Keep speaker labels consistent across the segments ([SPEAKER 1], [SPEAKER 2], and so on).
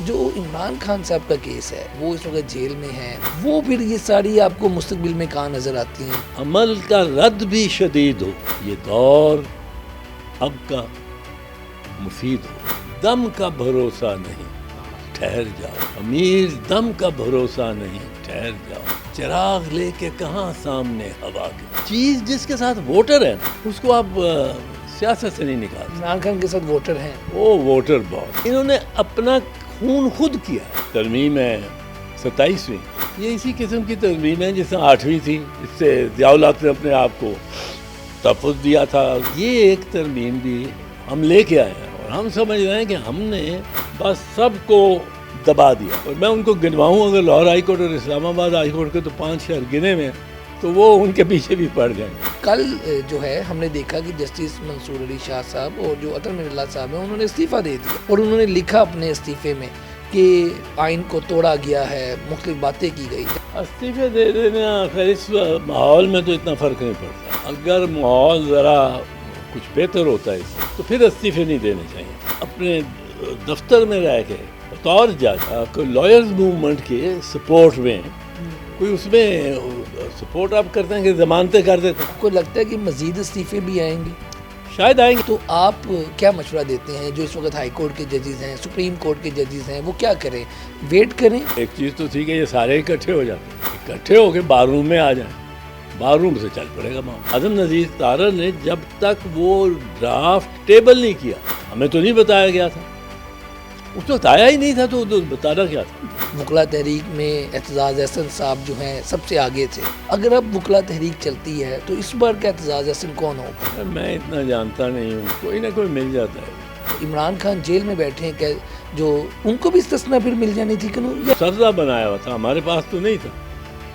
[SPEAKER 1] جو عمران خان صاحب کا کیس ہے وہ اس وقت جیل میں ہے، وہ پھر یہ ساری آپ کو مستقبل میں کہاں نظر آتی ہیں؟
[SPEAKER 2] عمل کا رد بھی شدید ہو، یہ دور اب کا مفید ہو، دم کا بھروسہ نہیں ٹھہر جاؤ، امیر دم کا بھروسہ نہیں ٹھہر جاؤ، چراغ لے کے کہاں سامنے ہوا کے، چیز جس کے ساتھ ووٹر ہے اس کو آپ سیاست سے نہیں نکالتے۔
[SPEAKER 1] عمران خان کے ساتھ ووٹر ہیں،
[SPEAKER 2] وہ ووٹر بہت، انہوں نے اپنا خون خود کیا۔ ترمیم ہے 27ویں، یہ اسی قسم کی ترمیم ہے جس طرح 8ویں تھی، اس سے ضیاء الحق نے اپنے آپ کو تحفظ دیا تھا۔ یہ ایک ترمیم بھی ہم لے کے آئے ہیں اور ہم سمجھ رہے ہیں کہ ہم نے بس سب کو دبا دیا، اور میں ان کو گنواؤں اگر لاہور ہائی کورٹ اور اسلام آباد ہائی کورٹ کے تو 5 شہر گنے میں، تو وہ ان کے پیچھے بھی پڑ جائیں۔
[SPEAKER 1] کل جو ہے ہم نے دیکھا کہ جسٹس منصور علی شاہ صاحب اور جو عطر من اللہ صاحب ہیں انہوں نے استعفیٰ دے دیا، اور انہوں نے لکھا اپنے استعفے میں کہ آئین کو توڑا گیا ہے، مختلف باتیں کی گئی۔
[SPEAKER 2] استعفے دے دینا خیر اس ماحول میں تو اتنا فرق نہیں پڑتا، اگر ماحول ذرا کچھ بہتر ہوتا ہے تو پھر استعفے نہیں دینے چاہیے۔ اپنے دفتر میں رہ کے بطور جج کوئی لائرز موومنٹ کے سپورٹ میں کوئی اس میں سپورٹ آپ کرتے ہیں کہ ضمانتیں کر دیتے ہیں،
[SPEAKER 1] آپ کو لگتا ہے کہ مزید استعفے بھی آئیں گے؟
[SPEAKER 2] شاید آئیں گے۔
[SPEAKER 1] تو آپ کیا مشورہ دیتے ہیں جو اس وقت ہائی کورٹ کے ججز ہیں، سپریم کورٹ کے ججز ہیں، وہ کیا کریں؟ ویٹ کریں؟
[SPEAKER 2] ایک چیز تو تھی کہ یہ سارے اکٹھے ہو جاتے ہیں، اکٹھے ہو کے بار روم میں آ جائیں، بار روم سے چل پڑے گا معاملہ۔ اعظم نذیر تارڑ نے جب تک وہ ڈرافٹ ٹیبل نہیں کیا، ہمیں تو نہیں بتایا گیا تھا، اس وقت آیا ہی نہیں تھا تو بتانا کیا تھا۔
[SPEAKER 1] وکلا تحریک میں اعتزاز احسن صاحب جو ہیں سب سے آگے تھے، اگر اب وکلا تحریک چلتی ہے تو اس بار کا اعتزاز احسن کون ہوگا؟
[SPEAKER 2] میں اتنا جانتا نہیں ہوں، کوئی نہ کوئی مل جاتا ہے۔
[SPEAKER 1] عمران خان جیل میں بیٹھے ہیں، جو ان کو بھی استثنا پھر مل جانی تھی کہ
[SPEAKER 2] سرزہ بنایا ہوا تھا، ہمارے پاس تو نہیں تھا،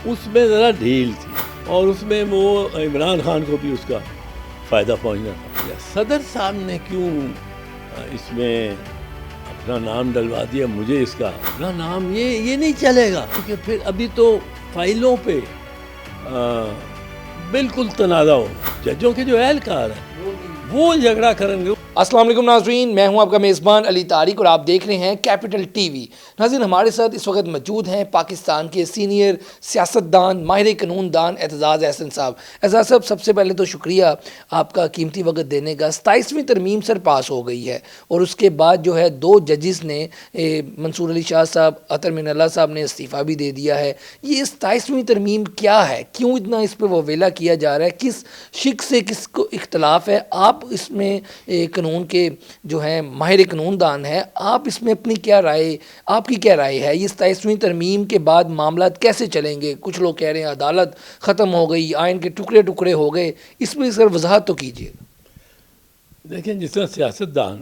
[SPEAKER 2] اس میں ذرا ڈھیل تھی، اور اس میں وہ عمران خان کو بھی اس کا فائدہ پہنچنا تھا۔ صدر صاحب نے کیوں اس میں اپنا نام ڈلوا دیا؟ مجھے اس کا اپنا نام یہ نہیں چلے گا، کیونکہ پھر ابھی تو فائلوں پہ بالکل تنازع ہو، ججوں کے جو اہلکار ہیں وہ جھگڑا کریں گے۔
[SPEAKER 1] السلام علیکم ناظرین، میں ہوں آپ کا میزبان علی طارق اور آپ دیکھ رہے ہیں کیپٹل ٹی وی۔ ناظرین، ہمارے ساتھ اس وقت موجود ہیں پاکستان کے سینئر سیاستدان، ماہر قانون دان اعتزاز احسن صاحب۔ اعتزاز صاحب، سب سے پہلے تو شکریہ آپ کا قیمتی وقت دینے کا۔ 27ویں ترمیم سر پاس ہو گئی ہے، اور اس کے بعد جو ہے 2 ججز نے، منصور علی شاہ صاحب، عطر من اللہ صاحب نے استعفیٰ بھی دے دیا ہے۔ یہ 27ویں ترمیم کیا ہے؟ کیوں اتنا اس پہ وویلا کیا جا رہا ہے؟ کس شک سے کس کو اختلاف ہے؟ آپ اس میں قانون کے جو ہیں ماہر قانون دان ہے، آپ اس میں اپنی کیا رائے، آپ کی کیا رائے ہے؟ یہ 27ویں ترمیم کے بعد معاملات کیسے چلیں گے؟ کچھ لوگ کہہ رہے ہیں عدالت ختم ہو گئی، آئین کے ٹکڑے ٹکڑے ہو گئے، اس میں سر وضاحت تو کیجیے۔
[SPEAKER 2] دیکھیں، جس طرح سیاستدان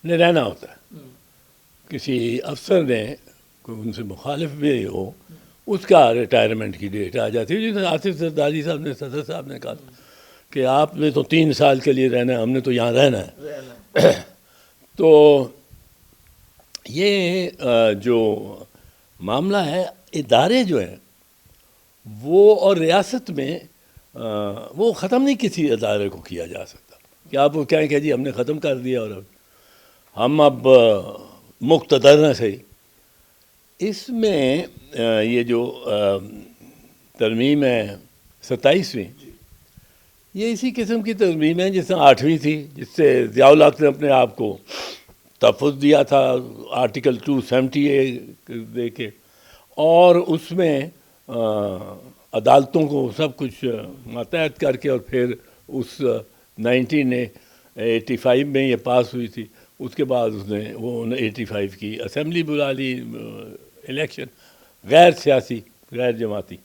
[SPEAKER 2] نے رہنا ہوتا ہے، کسی افسر نے کوئی ان سے مخالف بھی ہو، اس کا ریٹائرمنٹ کی ڈیٹ آ جاتی ہے۔ جس طرح آصف زرداری صاحب نے، صدر صاحب نے کہا کہ آپ نے تو 3 سال کے لیے رہنا ہے، ہم نے تو یہاں رہنا ہے۔ تو یہ جو معاملہ ہے، ادارے جو ہیں وہ، اور ریاست میں وہ ختم نہیں کسی ادارے کو کیا جا سکتا کہ آپ وہ کہیں کہ جی ہم نے ختم کر دیا اور ہم اب مقتدر نہ صحیح۔ اس میں یہ جو ترمیم ہے 27ویں، یہ اسی قسم کی ترمیم ہے جس طرح 8ویں تھی، جس سے ضیاء الحق نے اپنے آپ کو تحفظ دیا تھا آرٹیکل 270 دے کے، اور اس میں عدالتوں کو سب کچھ ماتحت کر کے، اور پھر اس 1985 میں یہ پاس ہوئی تھی۔ اس کے بعد اس نے وہ 85 کی اسمبلی بلا لی، الیکشن غیر سیاسی، غیر جماعتی۔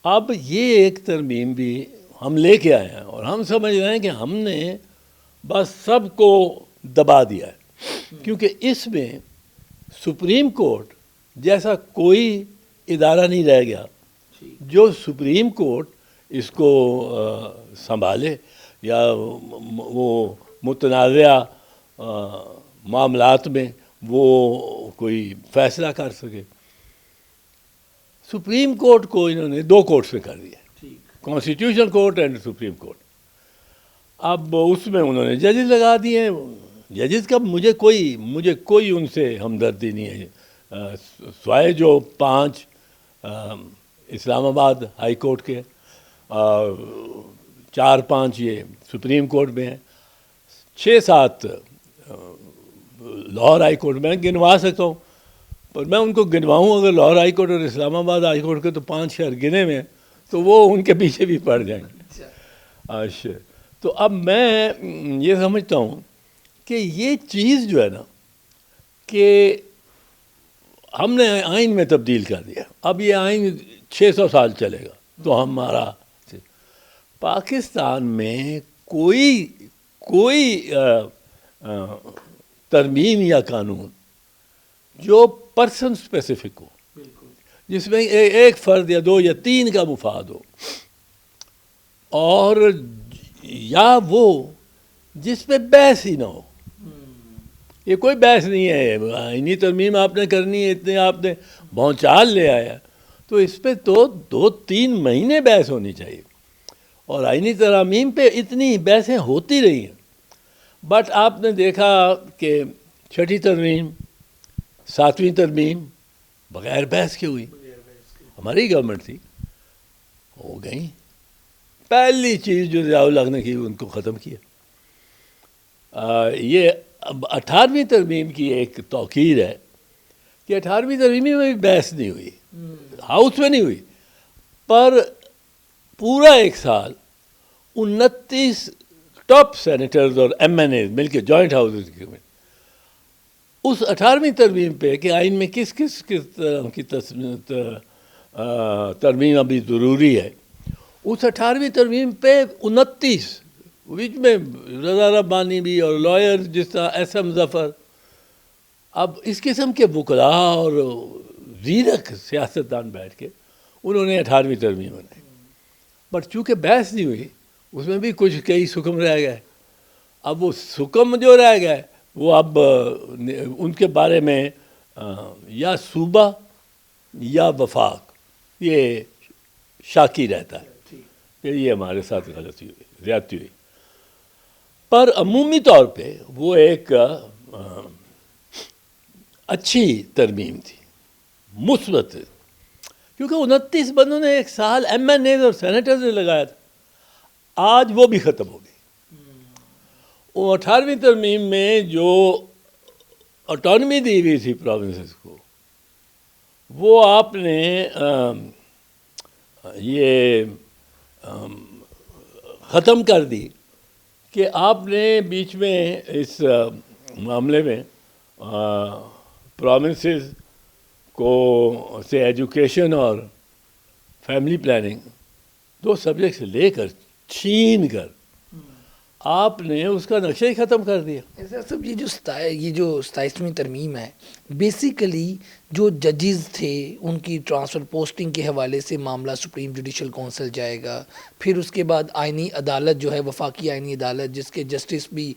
[SPEAKER 2] اب یہ ایک ترمیم بھی ہم لے کے آئے ہیں، اور ہم سمجھ رہے ہیں کہ ہم نے بس سب کو دبا دیا ہے، کیونکہ اس میں سپریم کورٹ جیسا کوئی ادارہ نہیں رہ گیا جو سپریم کورٹ اس کو سنبھالے یا وہ متنازعہ معاملات میں وہ کوئی فیصلہ کر سکے۔ سپریم کورٹ کو انہوں نے 2 کورٹس میں کر دیا، constitution court and supreme court. اب اس میں انہوں نے ججز لگا دیے ہیں، ججز کا مجھے کوئی ان سے ہمدردی نہیں ہے، سوائے جو 5 اسلام آباد ہائی کورٹ کے، 4-5 یہ سپریم کورٹ میں ہیں، 6-7 لاہور ہائی کورٹ میں گنوا سکتا ہوں، پر میں ان کو گنواؤں اگر لاہور ہائی کورٹ اور اسلام آباد ہائی کورٹ کے تو 5 شہر گنے میں ہیں، تو وہ ان کے پیچھے بھی پڑ جائیں گے۔ اچھا، تو اب میں یہ سمجھتا ہوں کہ یہ چیز جو ہے نا کہ ہم نے آئین میں تبدیل کر دیا، اب یہ آئین 600 سال چلے گا، تو ہمارا پاکستان میں کوئی ترمیم یا قانون جو پرسن اسپیسیفک ہو، جس میں ایک فرد یا 2 یا 3 کا مفاد ہو، اور یا وہ جس پہ بحث ہی نہ ہو۔ یہ کوئی بحث نہیں ہے، آئینی ترمیم آپ نے کرنی ہے، اتنے آپ نے بھونچال لے آیا، تو اس پہ تو 2-3 مہینے بحث ہونی چاہیے، اور آئینی ترامیم پہ اتنی بحثیں ہوتی رہی ہیں۔ بٹ آپ نے دیکھا کہ 6ٹھی ترمیم، 7ویں ترمیم بغیر بحث کے ہوئی، ہماری گورنمنٹ تھی، ہو گئی۔ پہلی چیز جو ضیاء الحق نے کی ان کو ختم کیا۔ یہ اب 18ویں ترمیم کی ایک توقیر ہے کہ 18ویں ترمیم میں بھی بحث نہیں ہوئی، ہاؤس میں نہیں ہوئی، پر پورا 1 سال 29 ٹاپ سینیٹرز اور MNAs مل کے جوائنٹ ہاؤسز کے میں اس 18ویں ترمیم پہ کہ آئین میں کس طرح کی ترمیم ابھی ضروری ہے، اس 18ویں ترمیم پہ 29 وچ میں رضا ربانی بھی اور لائر جس طرح SM ظفر، اب اس قسم کے وکلاء اور زیرک سیاستدان بیٹھ کے انہوں نے 18ویں ترمیم بنائی، بٹ چونکہ بحث نہیں ہوئی اس میں بھی کئی حکم رہ گئے۔ اب وہ حکم جو رہ گئے وہ اب ان کے بارے میں یا صوبہ یا وفاق یہ شاکی رہتا ہے کہ یہ ہمارے ساتھ غلطی ہوئی، زیادتی ہوئی، پر عمومی طور پہ وہ ایک اچھی ترمیم تھی، مثبت، کیونکہ 29 بندوں نے 1 سال MNAs اور سینیٹرز نے لگایا تھا، آج وہ بھی ختم ہو گئی۔ وہ 18ویں ترمیم میں جو آٹونمی دی ہوئی تھی پروونسز کو، وہ آپ نے یہ ختم کر دی کہ آپ نے بیچ میں اس معاملے میں پروونسز کو سے ایجوکیشن اور فیملی پلاننگ 2 سبجیکٹس لے کر چھین کر آپ نے اس کا نقشہ ہی ختم کر دیا۔
[SPEAKER 1] صاحب یہ جو 27ویں ترمیم ہے، بیسیکلی جو ججز تھے ان کی ٹرانسفر پوسٹنگ کے حوالے سے معاملہ سپریم جوڈیشل کونسل جائے گا، پھر اس کے بعد آئینی عدالت جو ہے وفاقی آئینی عدالت جس کے جسٹس بھی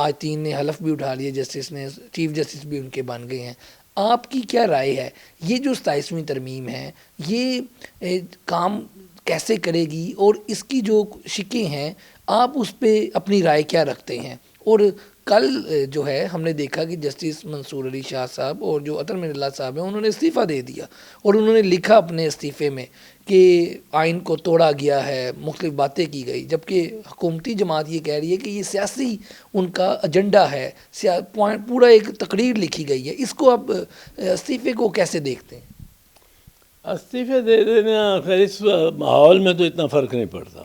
[SPEAKER 1] آج 3 نے حلف بھی اٹھا لیے، جسٹس نے، چیف جسٹس بھی ان کے بن گئے ہیں۔ آپ کی کیا رائے ہے یہ جو 27ویں ترمیم ہے یہ کام کیسے کرے گی، اور اس کی جو شکیں ہیں آپ اس پہ اپنی رائے کیا رکھتے ہیں؟ اور کل جو ہے ہم نے دیکھا کہ جسٹس منصور علی شاہ صاحب اور جو عطر من اللہ صاحب ہیں انہوں نے استعفیٰ دے دیا، اور انہوں نے لکھا اپنے استعفے میں کہ آئین کو توڑا گیا ہے، مختلف باتیں کی گئی، جبکہ حکومتی جماعت یہ کہہ رہی ہے کہ یہ سیاسی ان کا ایجنڈا ہے، پورا ایک تقریر لکھی گئی ہے۔ اس کو آپ استعفے کو کیسے دیکھتے ہیں؟
[SPEAKER 2] استعفے دے دینا خیر اس ماحول میں تو اتنا فرق نہیں پڑتا،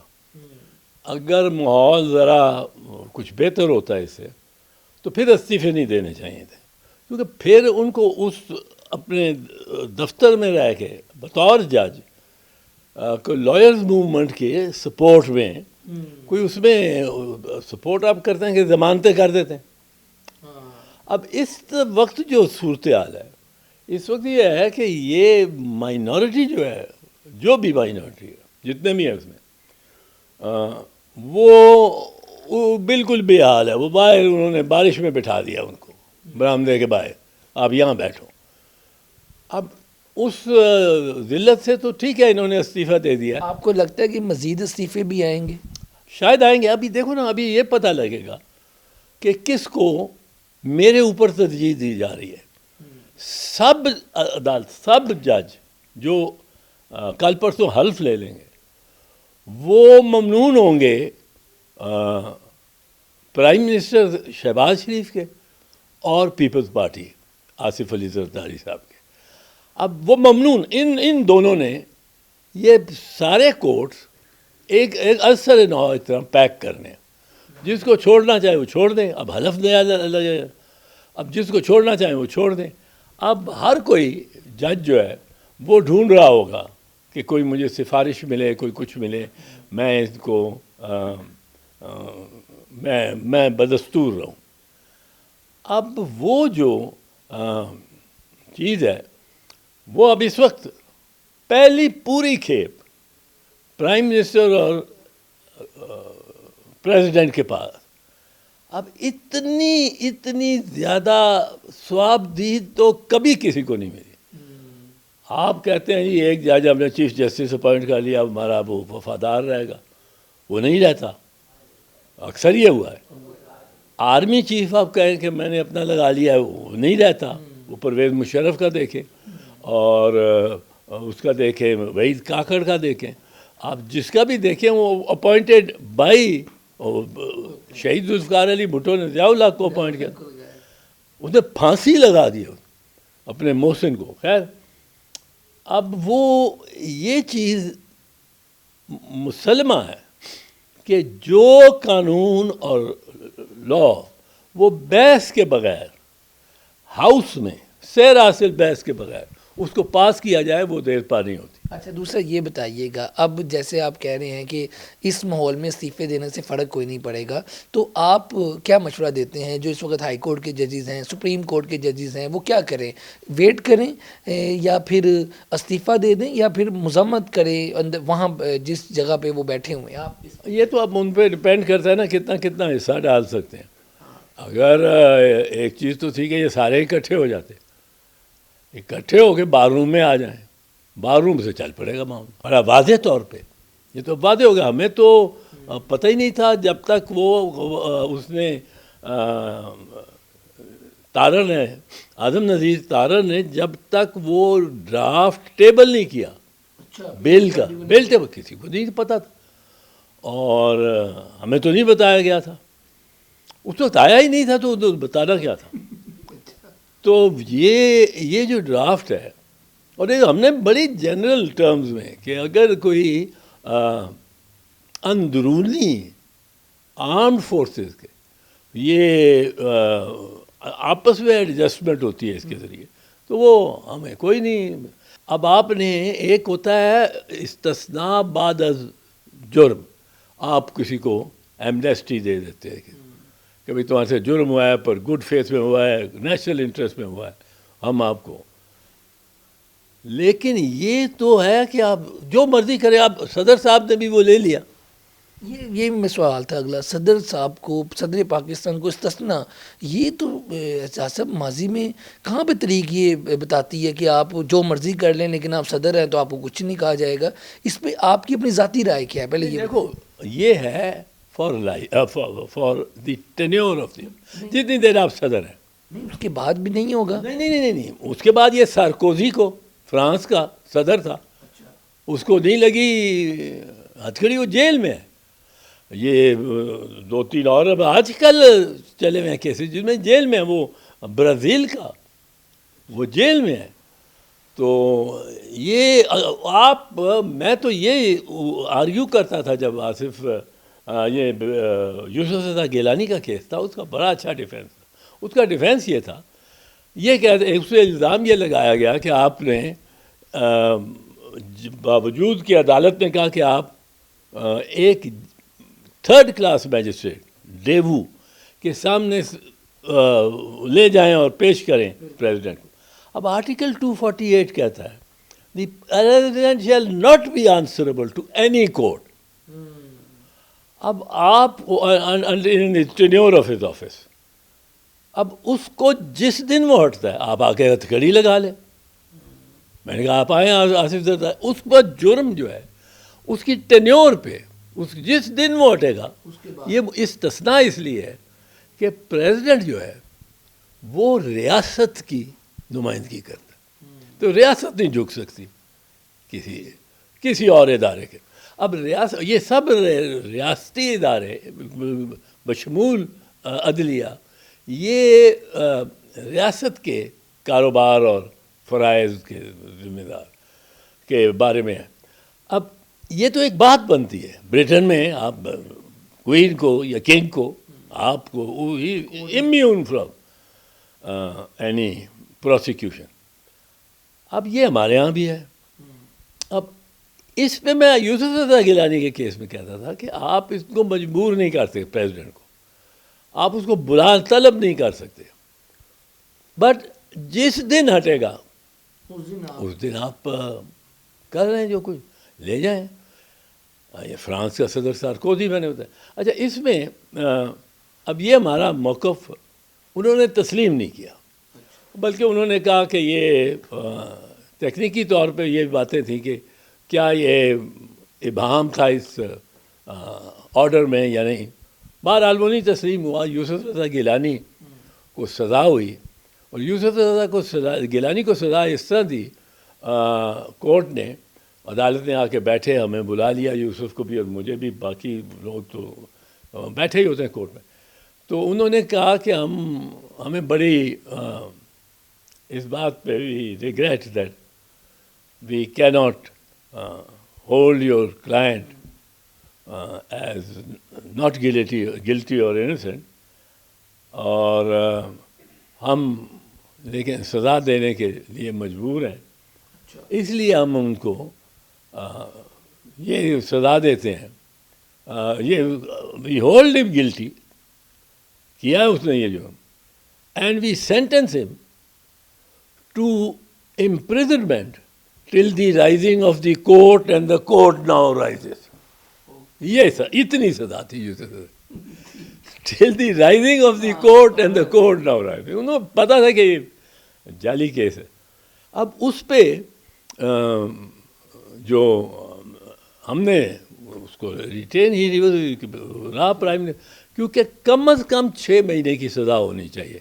[SPEAKER 2] اگر ماحول ذرا کچھ بہتر ہوتا ہے اس سے تو پھر استعفے نہیں دینے چاہیے تھے، کیونکہ پھر ان کو اس اپنے دفتر میں رہ کے بطور جج کوئی لائرز موومنٹ کے سپورٹ میں کوئی اس میں سپورٹ آپ کرتے ہیں کہ ضمانتیں کر دیتے ہیں۔ اب اس وقت جو صورتحال ہے اس وقت یہ ہے کہ یہ مائنورٹی جو ہے، جو بھی مائنورٹی ہے جتنے بھی ہیں اس میں، وہ بالکل بے حال ہے، وہ باہر انہوں نے بارش میں بٹھا دیا ان کو برآمدے کے باہر، آپ یہاں بیٹھو۔ اب اس ذلت سے تو ٹھیک ہے انہوں نے استعفیٰ دے دیا۔
[SPEAKER 1] آپ کو لگتا ہے کہ مزید استعفے بھی آئیں گے؟
[SPEAKER 2] شاید آئیں گے، ابھی دیکھو نا، ابھی یہ پتہ لگے گا کہ کس کو میرے اوپر ترجیح دی جا رہی ہے. سب عدالت، سب جج جو کل پرسوں حلف لے لیں گے وہ ممنون ہوں گے پرائم منسٹر شہباز شریف کے اور پیپلز پارٹی آصف علی زرداری صاحب کے. اب وہ ممنون ان دونوں نے یہ سارے کورٹس ایک اثر نو اتنا پیک کرنے ہیں. جس کو چھوڑنا چاہے وہ چھوڑ دیں. اب حلف دیا لگے، اب جس کو چھوڑنا چاہیں وہ چھوڑ دیں. اب ہر کوئی جج جو ہے وہ ڈھونڈ رہا ہوگا کہ کوئی مجھے سفارش ملے، کوئی کچھ ملے، میں اس کو میں بدستور رہوں. اب وہ جو چیز ہے وہ اب اس وقت پہلی پوری کھیپ پرائم منسٹر اور پریزیڈنٹ کے پاس. اب اتنی زیادہ ثوابدید تو کبھی کسی کو نہیں ملی. آپ کہتے ہیں جی ایک جج ہم نے چیف جسٹس اپوائنٹ کر لیا، اب ہمارا وہ وفادار رہے گا، وہ نہیں رہتا. اکثر یہ ہوا ہے. آرمی چیف آپ کہیں کہ میں نے اپنا لگا لیا ہے، وہ نہیں رہتا. وہ پرویز مشرف کا دیکھیں اور اس کا دیکھیں، وحید کاکڑ کا دیکھیں، آپ جس کا بھی دیکھیں وہ اپوائنٹڈ بائی. شہید ذوالفقار علی بھٹو نے ضیاء اللہ کو اپوائنٹ کیا، اس نے پھانسی لگا دی اپنے محسن کو. خیر اب وہ یہ چیز مسلمہ ہے کہ جو قانون اور لا وہ بحث کے بغیر ہاؤس میں سیر حاصل بحث کے بغیر اس کو پاس کیا جائے وہ دیر پا نہیں ہوتی.
[SPEAKER 1] اچھا دوسرا یہ بتائیے گا، اب جیسے آپ کہہ رہے ہیں کہ اس ماحول میں استعفے دینے سے فرق کوئی نہیں پڑے گا، تو آپ کیا مشورہ دیتے ہیں جو اس وقت ہائی کورٹ کے ججز ہیں، سپریم کورٹ کے ججز ہیں، وہ کیا کریں؟ ویٹ کریں یا پھر استعفیٰ دے دیں یا پھر مذمت کریں وہاں جس جگہ پہ وہ بیٹھے ہوئے ہیں؟ آپ
[SPEAKER 2] یہ تو اب ان پہ ڈپینڈ کرتا ہے نا کتنا حصہ ڈال سکتے ہیں. اگر ایک چیز تو تھی کہ یہ سارے اکٹھے ہو جاتے، اکٹھے ہو کے بار روم میں آ جائیں، بار روم سے چل پڑے گا معاملہ بڑا واضح طور پہ. یہ تو واضح ہو گیا. ہمیں تو پتہ ہی نہیں تھا جب تک وہ اس نے تارڑ نے، اعظم نذیر تارڑ نے جب تک وہ ڈرافٹ ٹیبل نہیں کیا بل کا، بل ٹیبل کسی کو نہیں پتہ تھا اور ہمیں تو نہیں بتایا گیا تھا. اس وقت آیا ہی نہیں تھا تو بتانا کیا تھا. تو یہ جو ڈرافٹ ہے، اور ہم نے بڑی جنرل ٹرمز میں کہ اگر کوئی اندرونی آرمڈ فورسز کے یہ آپس میں ایڈجسٹمنٹ ہوتی ہے اس کے ذریعے، تو وہ ہمیں کوئی نہیں. اب آپ نے ایک ہوتا ہے استثناء بعد از جرم، آپ کسی کو ایمنیسٹی دے دیتے ہیں کہ بھائی تمہارے سے جرم ہوا ہے پر گڈ فیتھ میں ہوا ہے، نیشنل انٹرسٹ میں ہوا ہے، ہم آپ کو. لیکن یہ تو ہے کہ آپ جو مرضی کریں. آپ صدر صاحب نے بھی وہ لے لیا.
[SPEAKER 1] یہ میں سوال تھا اگلا، صدر صاحب کو، صدر پاکستان کو استثناء، یہ تو صاحب ماضی میں کہاں پہ طریق یہ بتاتی ہے کہ آپ جو مرضی کر لیں لیکن آپ صدر ہیں تو آپ کو کچھ نہیں کہا جائے گا. اس پہ آپ کی اپنی ذاتی رائے کیا ہے؟ پہلے یہ
[SPEAKER 2] دیکھو، یہ ہے for the tenure of the, جتنی دیر آپ صدر ہیں.
[SPEAKER 1] نہیں اس کے بعد بھی نہیں ہوگا.
[SPEAKER 2] نہیں اس کے بعد یہ سارکوزی کو، فرانس کا صدر تھا، اس کو نہیں لگی ہتھکڑی، وہ جیل میں ہے. یہ 2-3 اور اب آج کل چلے ہوئے ہیں کیسز جن میں جیل میں ہے. وہ برازیل کا، وہ جیل میں ہے. تو یہ آپ، میں تو یہ آرگیو کرتا تھا جب آصف یہ یوسف رضا گیلانی کا کیس تھا، اس کا بڑا اچھا ڈیفینس تھا. اس کا ڈیفینس یہ تھا، یہ کہتے اس پہ الزام یہ لگایا گیا کہ آپ نے باوجود کہ عدالت نے کہا کہ آپ ایک 3rd کلاس میجسٹریٹ ڈیوو کے سامنے لے جائیں اور پیش کریں پریزیڈنٹ کو. اب آرٹیکل 248 کہتا ہے the president shall not be answerable to any court. اب آپ ٹینیور آف ہز آفس، اب اس کو جس دن وہ ہٹتا ہے آپ آ کے ہتھکڑی لگا لیں. میں نے کہا آپ آئیں آصف زرداری، اس پر جرم جو ہے اس کی ٹینیور پہ اس جس دن وہ ہٹے گا. یہ استثناء اس لیے ہے کہ پریزیڈنٹ جو ہے وہ ریاست کی نمائندگی کرتا ہے، تو ریاست نہیں جھک سکتی کسی اور ادارے کے. اب یہ سب ریاستی ادارے بشمول عدلیہ یہ ریاست کے کاروبار اور فرائض کے ذمہ دار کے بارے میں ہے. اب یہ تو ایک بات بنتی ہے برٹن میں، آپ کوئین کو یا کنگ کو آپ کو امیون فرام اینی پروسیکیوشن. اب یہ ہمارے ہاں بھی ہے. اب اس پہ میں یوسف رضا گیلانی کے کیس میں کہتا تھا کہ آپ اس کو مجبور نہیں کر سکتے پریزیڈنٹ کو، آپ اس کو بلا طلب نہیں کر سکتے، بٹ جس دن ہٹے گا اس دن آپ کر رہے ہیں جو کچھ لے جائیں. یہ فرانس کا صدر سارکوزی میں نے بتایا. اچھا اس میں اب یہ ہمارا موقف انہوں نے تسلیم نہیں کیا، بلکہ انہوں نے کہا کہ یہ تکنیکی طور پہ یہ باتیں تھیں کہ کیا یہ ابہام تھا اس آرڈر میں یا نہیں. بہرحال وہ نہیں تسلیم ہوا. یوسف رضا گیلانی کو سزا ہوئی، اور یوسف رضا گیلانی کو سزا اس طرح دی کورٹ نے، عدالت نے آ کے بیٹھے، ہمیں بلا لیا یوسف کو بھی اور مجھے بھی، باقی لوگ تو بیٹھے ہی ہوتے ہیں کورٹ میں. تو انہوں نے کہا کہ ہمیں بڑی اس بات پہ وی ریگریٹ دیٹ وی کی not hold your client as not guilty اور انوسینٹ، اور ہم لیکن سزا دینے کے لیے مجبور ہیں، اس لیے ہم ان کو یہ سزا دیتے ہیں. یہ وی ہولڈ ہم گلٹی کیا ہے اس نے یہ جو، and we sentence him to imprisonment till the rising of the court and the court now rises. یہ اتنی سزا تھی till the rising of the court and the court now rises. انہوں کو پتا تھا کہ یہ جعلی کیس ہے. اب اس پہ جو ہم نے اس کو ریٹین ہی رہا پرائم، کیونکہ کم از کم 6 مہینے کی سزا ہونی چاہیے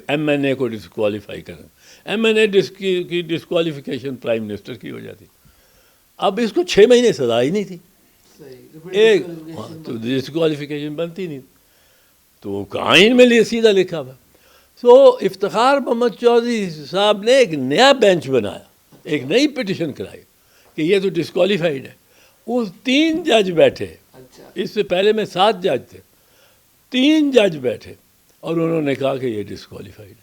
[SPEAKER 2] ایم این اے کو ڈسکوالیفائی کرنا. ایم این اے کی ڈسکوالیفیکیشن پرائم منسٹر کی ہو جاتی. اب اس کو 6 مہینے سزا ہی نہیں تھی، ایک تو ڈسکوالیفیکیشن بنتی نہیں. تو آئین میں لیے سیدھا لکھا ہوا. سو افتخار محمد چودھری صاحب نے ایک نیا بینچ بنایا، ایک نئی پٹیشن کرائی کہ یہ تو ڈسکوالیفائڈ ہے. وہ 3 جج بیٹھے، اس سے پہلے میں 7 جج تھے، 3 جج بیٹھے اور انہوں نے کہا کہ یہ ڈسکوالیفائڈ ہے.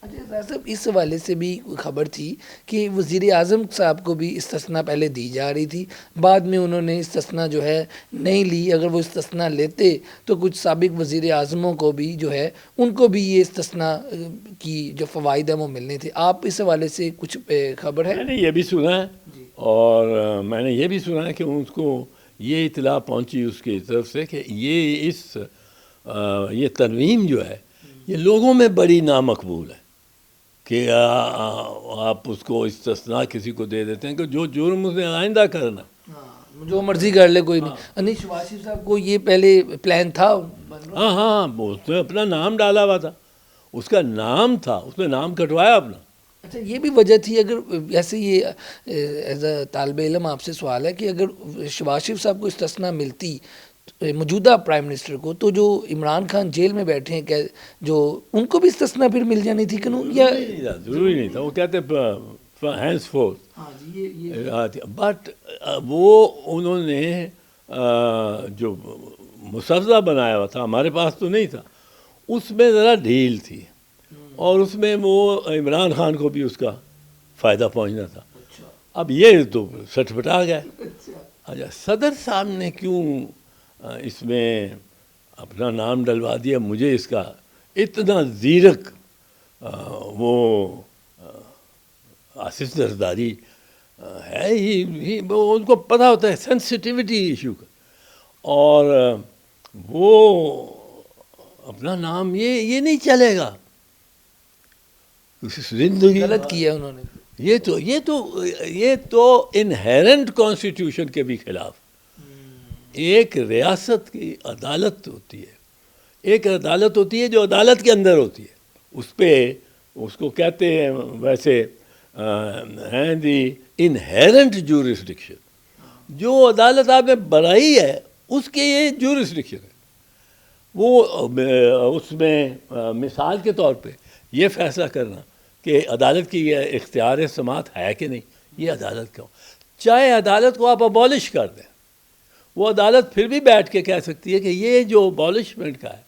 [SPEAKER 1] اچھا صاحب، اس حوالے سے بھی خبر تھی کہ وزیر اعظم صاحب کو بھی استثناء پہلے دی جا رہی تھی، بعد میں انہوں نے استثناء جو ہے نہیں لی. اگر وہ استثناء لیتے تو کچھ سابق وزیر اعظموں کو بھی جو ہے ان کو بھی یہ استثناء کی جو فوائد ہیں وہ ملنے تھے. آپ اس حوالے سے کچھ خبر ہے؟
[SPEAKER 2] میں نے یہ بھی سنا ہے، اور میں نے یہ بھی سنا ہے کہ اس کو یہ اطلاع پہنچی اس کی طرف سے کہ یہ ترمیم جو ہے یہ لوگوں میں بڑی نامقبول ہے، کہ آپ اس کو استثناء کسی کو دے دیتے ہیں کہ جو جرم اس نے آئندہ کرنا،
[SPEAKER 1] جو مرضی کر لے کوئی نہیں. انیس شباشی صاحب کو یہ پہلے پلان تھا؟
[SPEAKER 2] ہاں اس نے اپنا نام ڈالا ہوا تھا، اس کا نام تھا، اس نے نام کٹوایا اپنا.
[SPEAKER 1] اچھا یہ بھی وجہ تھی، اگر ایسے یہ ایز اے طالب علم آپ سے سوال ہے کہ اگر شہباز شریف صاحب کو استثناء ملتی موجودہ پرائم منسٹر کو، تو جو عمران خان جیل میں بیٹھے ہیں کہ جو ان کو بھی استثناء پھر مل جانی تھی قانون؟ یا
[SPEAKER 2] ضروری نہیں تھا، وہ کہتے ہینڈز فورتھ. بٹ وہ انہوں نے جو مسودہ بنایا ہوا تھا، ہمارے پاس تو نہیں تھا، اس میں ذرا ڈھیل تھی، اور اس میں وہ عمران خان کو بھی اس کا فائدہ پہنچنا تھا. اب یہ تو سٹپٹا گیا. اچھا صدر صاحب نے کیوں اس میں اپنا نام ڈلوا دیا؟ مجھے اس کا اتنا زیرک وہ آصف زرداری ہے ہی، ان کو پتہ ہوتا ہے سینسٹیوٹی ایشو کا، اور وہ اپنا نام یہ نہیں چلے گا. زندگی
[SPEAKER 1] غلط کیا انہوں نے.
[SPEAKER 2] یہ تو انہیرنٹ کانسٹیٹیوشن کے بھی خلاف. ایک ریاست کی عدالت ہوتی ہے، ایک عدالت ہوتی ہے جو عدالت کے اندر ہوتی ہے، اس پہ اس کو کہتے ہیں ویسے ہیں دی انہیرنٹ جورسڈکشن. جو عدالت آپ نے بنائی ہے اس کے یہ جورسڈکشن ہے. وہ اس میں مثال کے طور پہ یہ فیصلہ کرنا کہ عدالت کی یہ اختیار سماعت ہے کہ نہیں, یہ عدالت کا ہو. چاہے عدالت کو آپ ابالش کر دیں, وہ عدالت پھر بھی بیٹھ کے کہہ سکتی ہے کہ یہ جو ابالشمنٹ کا ہے,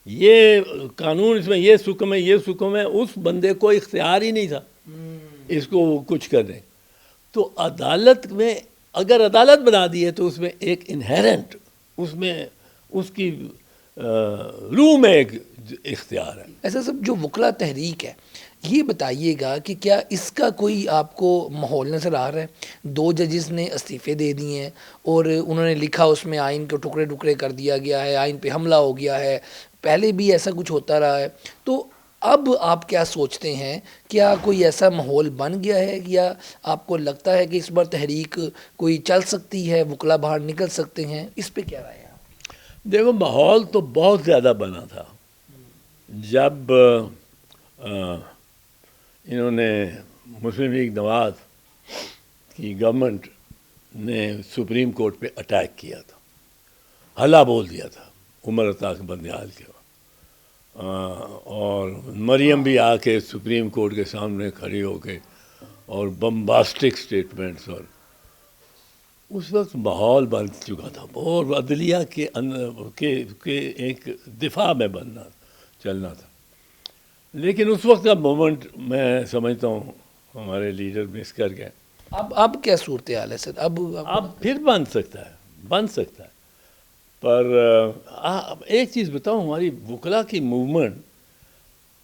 [SPEAKER 2] یہ قانون, اس میں یہ حکم ہے, یہ حکم ہے, اس بندے کو اختیار ہی نہیں تھا اس کو کچھ کر دیں. تو عدالت میں اگر عدالت بنا دی ہے تو اس میں ایک انہیرنٹ, اس میں اس کی روح میں ایک اختیار ہے.
[SPEAKER 1] ایسا سب جو وکلا تحریک ہے, یہ بتائیے گا کہ کیا اس کا کوئی آپ کو ماحول نظر آ رہا ہے؟ 2 ججز نے استعفے دے دیے ہیں اور انہوں نے لکھا اس میں آئین کو ٹکڑے ٹکڑے کر دیا گیا ہے, آئین پہ حملہ ہو گیا ہے, پہلے بھی ایسا کچھ ہوتا رہا ہے. تو اب آپ کیا سوچتے ہیں, کیا کوئی ایسا ماحول بن گیا ہے یا آپ کو لگتا ہے کہ اس بار تحریک کوئی چل سکتی ہے, وکلا باہر نکل سکتے ہیں؟ اس پہ کیا رائے ہے؟
[SPEAKER 2] دیکھو, ماحول تو بہت زیادہ بنا تھا جب انہوں نے مسلم لیگ نواز کی گورنمنٹ نے سپریم کورٹ پہ اٹیک کیا تھا, حلہ بول دیا تھا عمر عطا بندیال کے, اور مریم بھی آ کے سپریم کورٹ کے سامنے کھڑی ہو کے اور بمباسٹک سٹیٹمنٹس, اور اس وقت ماحول بن چکا تھا اور عدلیہ کے ایک دفاع میں چلنا تھا. لیکن اس وقت کا مومنٹ میں سمجھتا ہوں ہمارے لیڈر مس کر گئے.
[SPEAKER 1] اب کیا صورتحال ہے سر؟
[SPEAKER 2] اب پھر بن سکتا ہے. پر ایک چیز بتاؤں, ہماری وکلا کی موومنٹ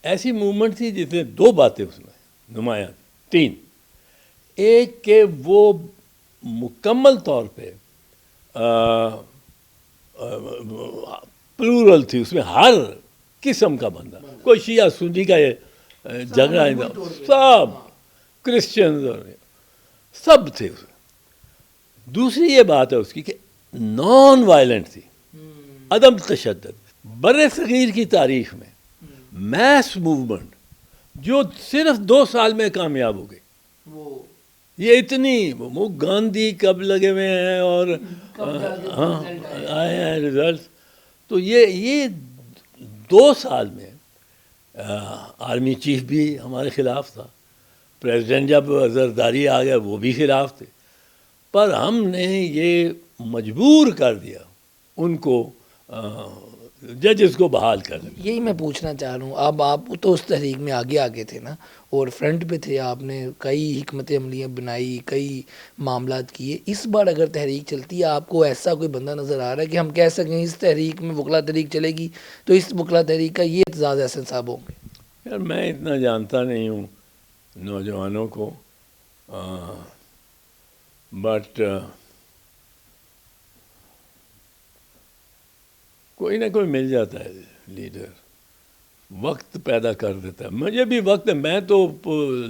[SPEAKER 2] ایسی موومنٹ تھی جس میں 2 باتیں اس میں نمایاں, 3. ایک کہ وہ مکمل طور پہ پلورل تھی, اس میں ہر قسم کا بندہ, کوئی شیعہ سنی کا جھگڑا نہیں تھا, سب کرسچنز اور سب تھے اس میں. دوسری یہ بات ہے اس کی کہ نان وائلنٹ تھی, عدم تشدد. بر صغیر کی تاریخ میں میس موومنٹ جو صرف 2 سال میں کامیاب ہو گئی, یہ اتنی, وہ گاندھی کب لگے ہوئے ہیں اور ہاں آئے ہیں رزلٹس, تو یہ 2 سال میں آرمی چیف بھی ہمارے خلاف تھا, پریزیڈنٹ جب زرداری آ گیا وہ بھی خلاف تھے, پر ہم نے یہ مجبور کر دیا ان کو ججز کو بحال کر دیا.
[SPEAKER 1] یہی میں پوچھنا چاہ رہا ہوں, اب آپ تو اس تحریک میں آگے تھے نا, اور فرنٹ پہ تھے, آپ نے کئی حکمت عملیاں بنائی, کئی معاملات کیے. اس بار اگر تحریک چلتی ہے, آپ کو ایسا کوئی بندہ نظر آ رہا ہے کہ ہم کہہ سکیں اس تحریک میں وکلا تحریک چلے گی تو اس وکلا تحریک کا یہ اعتزاز احسن صاحب ہوں گے؟
[SPEAKER 2] یار میں اتنا جانتا نہیں ہوں نوجوانوں کو, بٹ کوئی نہ کوئی مل جاتا ہے لیڈر, وقت پیدا کر دیتا ہے. مجھے بھی وقت ہے, میں تو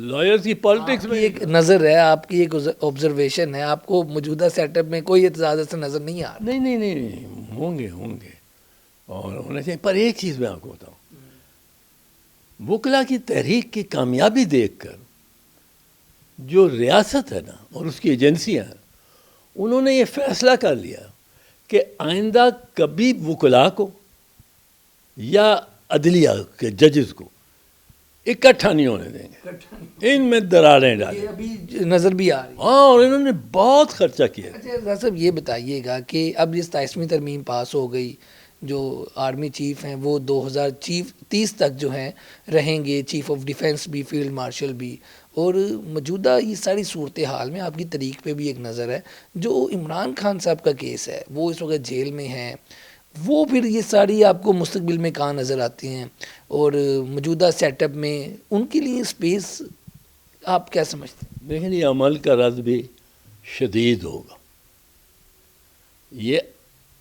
[SPEAKER 2] لائرز کی پالیٹکس میں
[SPEAKER 1] ایک نظر ہے, آپ کی ایک آبزرویشن ہے, آپ کو موجودہ سیٹ اپ میں کوئی اعتزاز ایسا نظر نہیں آ رہا؟
[SPEAKER 2] نہیں, ہوں گے اور ہونا چاہیے. پر ایک چیز میں آپ کو بتاؤں, وکلا کی تحریک کی کامیابی دیکھ کر جو ریاست ہے نا اور اس کی ایجنسیاں ہیں, انہوں نے یہ فیصلہ کر لیا کہ آئندہ کبھی وکلا کو یا عدلیہ کے ججز کو اکٹھا نہیں ہونے دیں گے, ان میں دراڑیں ڈالیں.
[SPEAKER 1] ابھی نظر بھی آ رہی ہے.
[SPEAKER 2] ہاں, اور انہوں نے بہت خرچہ کیا.
[SPEAKER 1] اچھا صاحب, یہ بتائیے گا کہ اب اس 27ویں ترمیم پاس ہو گئی, جو آرمی چیف ہیں وہ 2030 تک جو ہیں رہیں گے, چیف آف ڈیفنس بھی, فیلڈ مارشل بھی, اور موجودہ یہ ساری صورتحال میں آپ کی تاریخ پہ بھی ایک نظر ہے. جو عمران خان صاحب کا کیس ہے وہ اس وقت جیل میں ہیں, وہ پھر یہ ساری آپ کو مستقبل میں کہاں نظر آتی ہیں, اور موجودہ سیٹ اپ میں ان کے لیے اسپیس آپ کیا سمجھتے ہیں؟
[SPEAKER 2] دیکھیں, یہ عمل کا رد بھی شدید ہوگا. یہ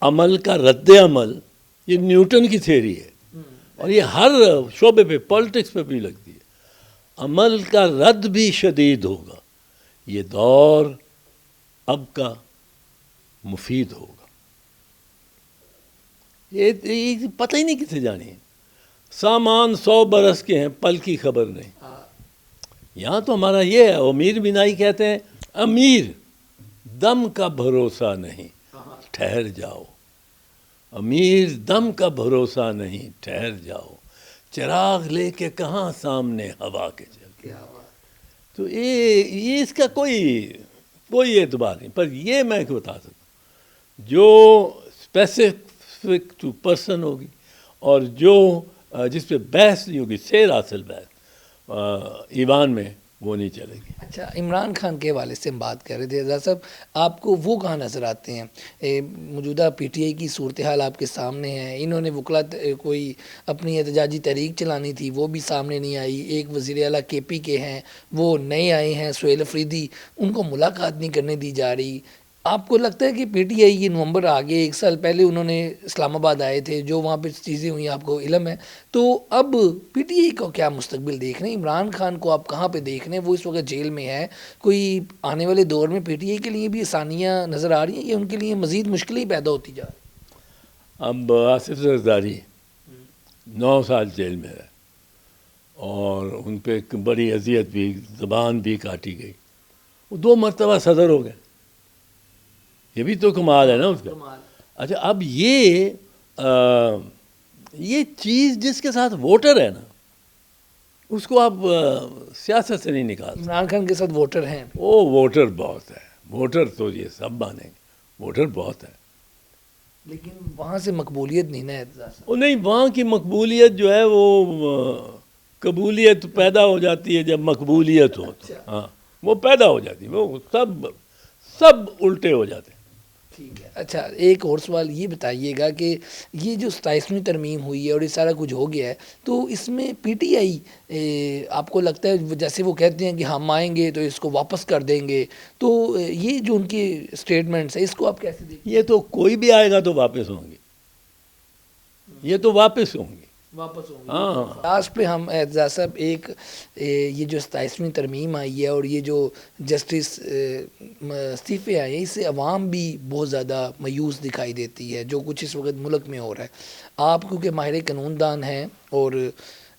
[SPEAKER 2] عمل کا رد عمل یہ نیوٹن کی تھیوری ہے, اور یہ ہر شعبے پہ, پالیٹکس پہ بھی لگتی ہے. عمل کا رد بھی شدید ہوگا. یہ دور اب کا مفید ہوگا. یہ پتہ ہی نہیں کتنے جانی ہے. سامان 100 برس کے ہیں پل کی خبر نہیں. یہاں تو ہمارا یہ ہے، امیر بینائی کہتے ہیں امیر دم کا بھروسہ نہیں ٹھہر جاؤ، امیر دم کا بھروسہ نہیں ٹھہر جاؤ، چراغ لے کے کہاں سامنے ہوا کے چل. تو یہ اس کا کوئی اعتبار نہیں. پر یہ میں بتا سکتا ہوں جو اسپیسیفک ٹو پرسن ہوگی اور جو جس پہ بحث نہیں ہوگی، سیر حاصل بحث ایوان میں، وہ نہیں چلے گی.
[SPEAKER 1] اچھا، عمران خان کے حوالے سے ہم بات کر رہے تھے. اعجاز صاحب، آپ کو وہ کہاں نظر آتے ہیں؟ موجودہ پی ٹی آئی کی صورتحال آپ کے سامنے ہے. انہوں نے وکلات کوئی اپنی احتجاجی تحریک چلانی تھی، وہ بھی سامنے نہیں آئی. ایک وزیر اعلیٰ کے پی کے ہیں، وہ نئے آئے ہیں سہیل افریدی، ان کو ملاقات نہیں کرنے دی جا رہی. آپ کو لگتا ہے کہ پی ٹی آئی یہ نومبر آگے، 1 سال پہلے انہوں نے اسلام آباد آئے تھے، جو وہاں پہ چیزیں ہوئی آپ کو علم ہے، تو اب پی ٹی آئی کو کیا مستقبل دیکھ رہے ہیں؟ عمران خان کو آپ کہاں پہ دیکھ رہے ہیں؟ وہ اس وقت جیل میں ہے. کوئی آنے والے دور میں پی ٹی آئی کے لیے بھی آسانیاں نظر آ رہی ہیں یا ان کے لیے مزید مشکلیں پیدا ہوتی جا رہی ہیں؟
[SPEAKER 2] اب آصف زرداری 9 سال جیل میں ہے اور ان پہ ایک بڑی اذیت بھی، زبان بھی کاٹی گئی. وہ 2 مرتبہ صدر ہو گئے، یہ بھی تو کمال ہے نا اس کا. اچھا، اب یہ چیز جس کے ساتھ ووٹر ہے نا، اس کو آپ سیاست سے نہیں نکال سکتے.
[SPEAKER 1] عمران خان کے ساتھ ووٹر ہیں،
[SPEAKER 2] وہ ووٹر بہت ہے، ووٹر تو یہ سب مانیں گے، ووٹر بہت ہے.
[SPEAKER 1] لیکن وہاں سے مقبولیت نہیں نا اعتزاز صاحب.
[SPEAKER 2] وہ نہیں، وہاں کی مقبولیت جو ہے وہ قبولیت پیدا ہو جاتی ہے جب مقبولیت ہو تو. ہاں، وہ پیدا ہو جاتی ہے، وہ سب الٹے ہو جاتے ہیں.
[SPEAKER 1] ٹھیک ہے. اچھا، ایک اور سوال یہ بتائیے گا کہ یہ جو 27ویں ترمیم ہوئی ہے اور یہ سارا کچھ ہو گیا ہے، تو اس میں پی ٹی آئی آپ کو لگتا ہے، جیسے وہ کہتے ہیں کہ ہم آئیں گے تو اس کو واپس کر دیں گے، تو یہ جو ان کی اسٹیٹمنٹس ہیں، اس کو آپ کیسے دیکھیں؟
[SPEAKER 2] یہ تو کوئی بھی آئے گا تو واپس ہوں گے، یہ تو واپس ہوں گے.
[SPEAKER 1] واپس ہوں گے.
[SPEAKER 2] ہاں،
[SPEAKER 1] لاسٹ پہ ہم اعتزاز صاحب ایک یہ جو 27ویں ترمیم آئی ہے اور یہ جو جسٹس استعفے آئے ہیں، اس سے عوام بھی بہت زیادہ مایوس دکھائی دیتی ہے جو کچھ اس وقت ملک میں ہو رہا ہے. آپ کیونکہ ماہر قانون دان ہیں، اور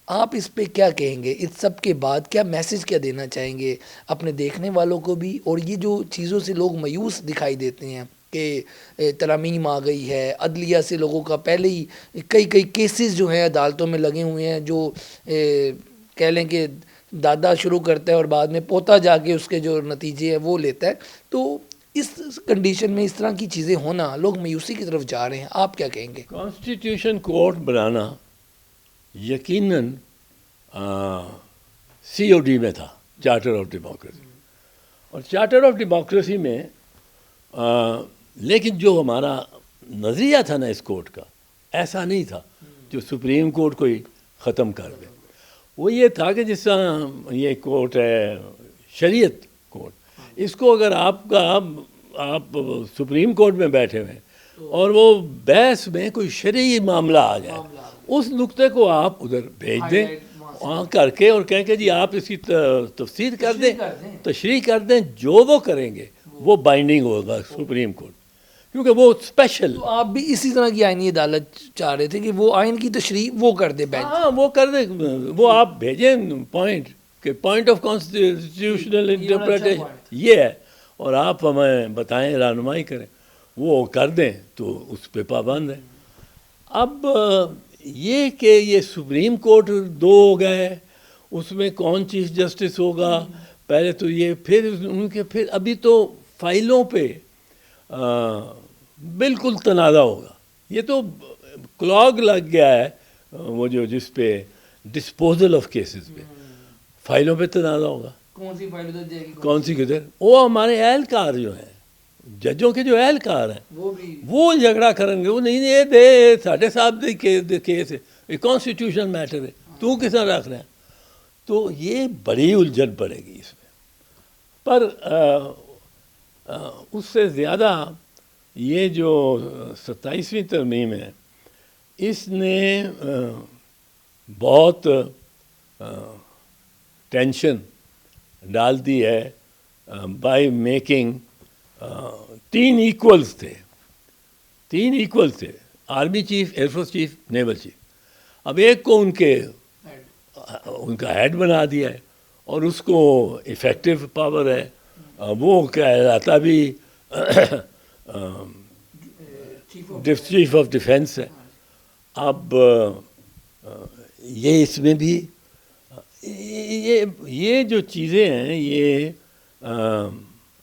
[SPEAKER 1] آپ اس پہ کیا کہیں گے؟ اس سب کے بعد کیا میسج کیا دینا چاہیں گے اپنے دیکھنے والوں کو بھی؟ اور یہ جو چیزوں سے لوگ مایوس دکھائی دیتے ہیں کہ ترامیم آ گئی ہے، عدلیہ سے لوگوں کا پہلے ہی کئی کیسز جو ہیں عدالتوں میں لگے ہوئے ہیں، جو کہہ لیں کہ دادا شروع کرتا ہے اور بعد میں پوتا جا کے اس کے جو نتیجے ہیں وہ لیتا ہے. تو اس کنڈیشن میں اس طرح کی چیزیں ہونا، لوگ مایوسی کی طرف جا رہے ہیں، آپ کیا کہیں گے؟
[SPEAKER 2] کانسٹیٹیوشن کورٹ بنانا یقیناً سی او ڈی میں تھا، چارٹر آف ڈیموکریسی. اور چارٹر آف ڈیموکریسی میں لیکن جو ہمارا نظریہ تھا نا اس کورٹ کا، ایسا نہیں تھا جو سپریم کورٹ کو ہی ختم کر دے. وہ یہ تھا کہ جس طرح یہ کورٹ ہے شریعت کورٹ، اس کو اگر آپ سپریم کورٹ میں بیٹھے ہوئے اور وہ بحث میں کوئی شرعی معاملہ آ جائے، اس نقطے کو آپ ادھر بھیج دیں وہاں کر کے اور کہیں کہ جی آپ اس کی تفسیر کر دیں، تشریح کر دیں، جو وہ کریں گے وہ بائنڈنگ ہوگا سپریم کورٹ، کیونکہ وہ اسپیشل.
[SPEAKER 1] تو آپ بھی اسی طرح کی آئینی عدالت چاہ رہے تھے کہ وہ آئین کی تشریح وہ کر دے بینچ؟
[SPEAKER 2] ہاں، وہ کر دیں، وہ آپ بھیجیں پوائنٹ آف کانسٹیٹیوشنل انٹرپریٹیشن یہ ہے، اور آپ ہمیں بتائیں، رہنمائی کریں، وہ کر دیں تو اس پہ پابند ہیں. اب یہ کہ یہ سپریم کورٹ 2 ہو گئے، اس میں کون چیف جسٹس ہوگا، پہلے تو یہ، پھر ان کے پھر ابھی تو فائلوں پہ بالکل تنازع ہوگا. یہ تو کلاگ لگ گیا ہے، وہ جس پہ ڈسپوزل آف کیسز پہ فائلوں پہ تنازع ہوگا.
[SPEAKER 1] کون سی فائل ادھر جائے گی،
[SPEAKER 2] کون سی کدھر؟ وہ ہمارے اہلکار جو ہیں، ججوں کے جو اہلکار ہیں، وہ جھگڑا کریں گے. وہ نہیں یہ دے ساڈے صاحب دے کیس ہے، یہ کانسٹیٹیوشن میٹر ہے، تو کس طرح رکھ رہے ہیں. تو یہ بڑی الجھن پڑے گی اس میں. پر اس سے زیادہ یہ جو 27ویں ترمیم ہے، اس نے بہت ٹینشن ڈال دی ہے بائی میکنگ 3 ایکولز تھے، army chief, air force chief, naval chief. اب ایک کو ان کا ہیڈ بنا دیا ہے اور اس کو افیکٹو پاور ہے، وہ کہلاتا بھی چیف آف ڈیفینس ہے. اب یہ اس میں بھی یہ جو چیزیں ہیں، یہ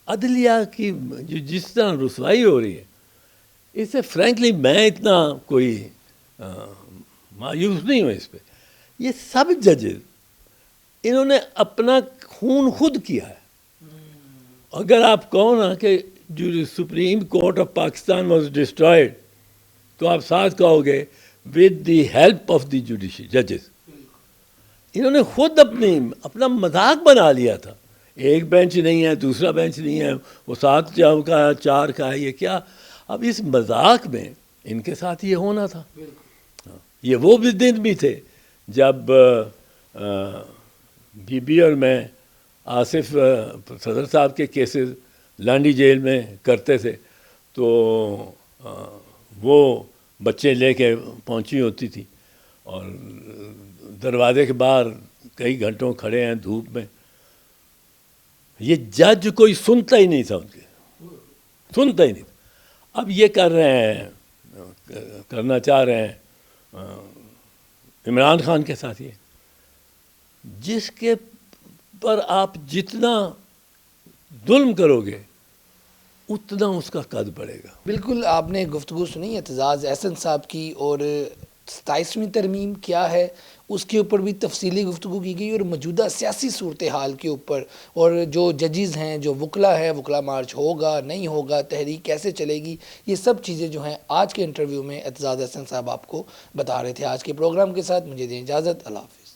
[SPEAKER 2] عدلیہ کی جس طرح رسوائی ہو رہی ہے، اس سے فرینکلی میں اتنا کوئی مایوس نہیں ہوں اس پہ. یہ سب ججز انہوں نے اپنا خون خود کیا ہے. اگر آپ کہو نا کہ جو supreme court of Pakistan was destroyed, تو آپ ساتھ کہو گے with the help of the ججز. انہوں نے خود اپنا مذاق بنا لیا تھا. ایک بینچ نہیں ہے، دوسرا بینچ نہیں ہے، وہ 7 کا 4 کا ہے، یہ کیا. اب اس مذاق میں ان کے ساتھ یہ ہونا تھا. یہ وہ بھی دن بھی تھے جب بی بی اور میں آصف صدر صاحب کے کیسز لانڈی جیل میں کرتے تھے، تو وہ بچے لے کے پہنچی ہوتی تھی اور دروازے کے باہر کئی گھنٹوں کھڑے ہیں دھوپ میں. یہ جج کوئی سنتا ہی نہیں تھا، ان کے سنتا ہی نہیں تھا. اب یہ کرنا چاہ رہے ہیں عمران خان کے ساتھ، یہ جس کے پر آپ جتنا ظلم کرو گے اتنا اس کا قد بڑھے گا.
[SPEAKER 1] بالکل آپ نے گفتگو سنی اعتزاز احسن صاحب کی، اور 27ویں ترمیم کیا ہے اس کے اوپر بھی تفصیلی گفتگو کی گئی، اور موجودہ سیاسی صورتحال کے اوپر، اور جو ججز ہیں، جو وکلا ہے، وکلا مارچ ہوگا نہیں ہوگا، تحریک کیسے چلے گی، یہ سب چیزیں جو ہیں آج کے انٹرویو میں اعتزاز احسن صاحب آپ کو بتا رہے تھے. آج کے پروگرام کے ساتھ مجھے دیں اجازت. اللہ حافظ.